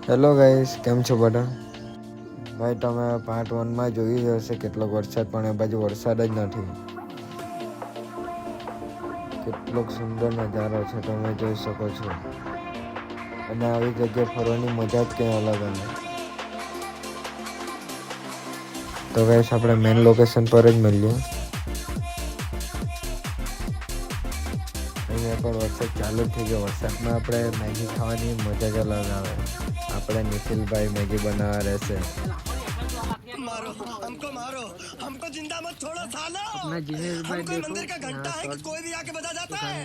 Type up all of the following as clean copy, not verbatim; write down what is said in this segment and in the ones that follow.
Hello guys, કેમ છો બધા? ભાઈ તમે પાર્ટ 1 માં જોઈ જ હશે કેટલો વરસાદ, પણ એ બાજુ વરસાદ જ નથી. કેટલોક સુંદર નજારો છે, તમે જોઈ શકો છો. અને આવી જગ્યાએ ફરવાની મજા જ કંઈ અલગ આવે. તો ગાઈસ આપણે મેઇન લોકેશન પર જ મળીએ. અહીંયા પણ વરસાદ ચાલુ થઈ ગયો. વરસાદમાં આપણે મેગી ખાવાની મજા જ અલગ આવે. આપણે નિખિલભાઈ મેગી બનાવવા રહેશે. हमको मारो, हमको जिंदा मत छोड़ो सालो। हमको मंदिर का घंटा है कि कोई भी आके बजा जाता है।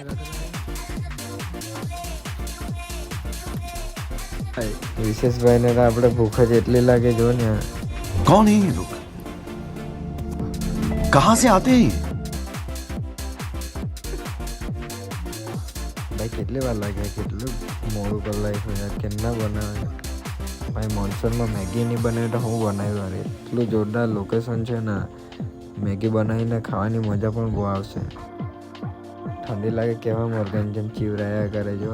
વિશેષભાઈને તો આપણે ભૂખ જ એટલી લાગે જો ને. कौन है ये लोग? कहाँ से आते हैं? ભાઈ કેટલી વાર લાગે, કેટલું મોડું કરી નાખ્યું, કેમના બનાવે ભાઈ. મોન્સૂનમાં મેગી નહીં બનાવી તો હું બનાવ્યું. અરે એટલું જોરદાર લોકેશન છે ને, મેગી બનાવીને ખાવાની મજા પણ બહુ આવશે. ઠંડી લાગે કેવા મોર્ગન જેમ ચીવરાયા કરે જો.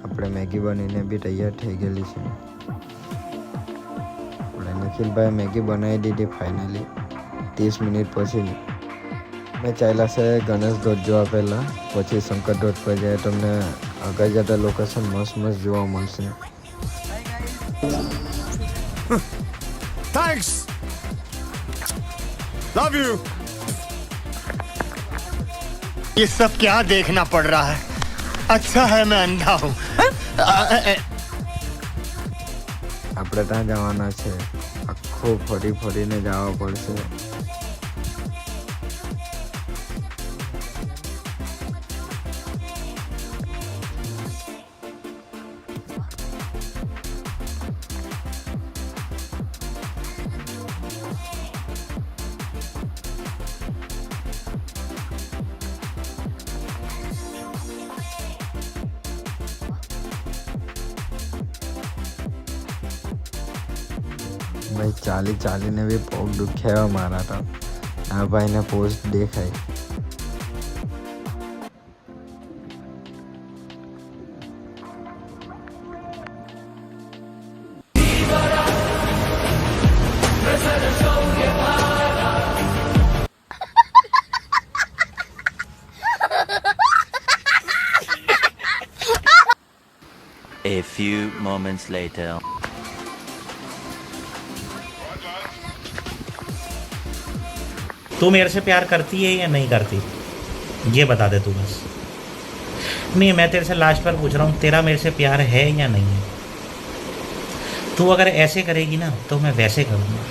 આપણે મેગી બનીને બી તૈયાર થઈ ગયેલી છે. આપણે નિખિલભાઈ મેગી બનાવી દીધી ફાઇનલી 30 મિનિટ પછી. મેં ચાલ્યા છે ગણેશ ધોધ જોવા પહેલાં, પછી શંકર ધોધ પર જાય. તમને આગળ જતા લોકેશન મસ્ત મસ્ત જોવા મળશે. Thanks. Love you. ये सब क्या देखना पड़ रहा है? अच्छा है मैं अंधा हूँ. આપણે ત્યાં જવાના છે. આખું ફરી ફરીને જવા પડશે. ભાઈ ચાલીને બી પગ દુખ્યા મારા તો. આ ભાઈને પોસ્ટ દેખાય. A few moments later. तू मेरे से प्यार करती है या नहीं करती, ये बता दे तू बस. नहीं, मैं तेरे से लास्ट पर पूछ रहा हूँ, तेरा मेरे से प्यार है या नहीं है? तू अगर ऐसे करेगी ना तो मैं वैसे करूँगा.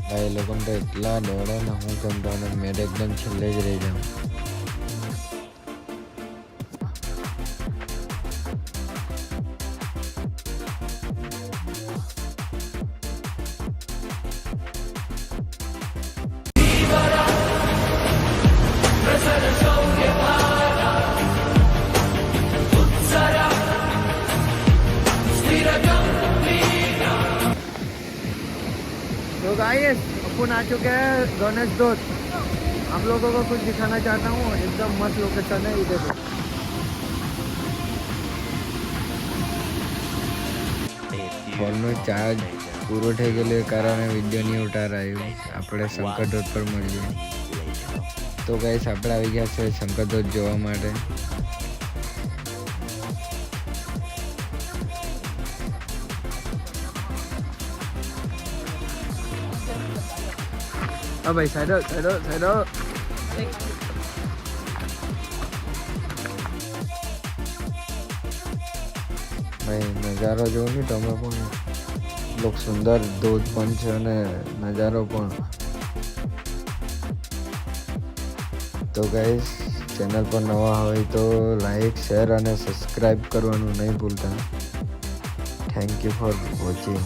ભાઈ લોકોને તો એટલા દોડે ને હું કેમ તો મેં એકદમ છેલ્લે જ રહી જાઉં. तो गाइस अपन आ चुके हैं गणेश धोध. आप लोगों को कुछ दिखाना चाहता हूँ. एकदम मस्त लोकेशन है. इधर ફોનનો ચાર્જ પૂરો થઈ ગયેલો એ કારણે વિડીયો નહીં ઉતારાયું. આપણે શંકર ધોધ પર મળીએ. તો ગાઈસ આપણે આવી ગયા છે શંકર ધોધ જોવા માટે. હા ભાઈ સાઈડો. ભાઈ નજારો જોવો ને તમે પણ. લોક સુંદર ધોધ પણ છે અને નજારો પણ. તો ગાઈસ ચેનલ પર નવા હોય તો લાઈક, શેર અને સબસ્ક્રાઈબ કરવાનું નહીં ભૂલતા. Thank you for watching.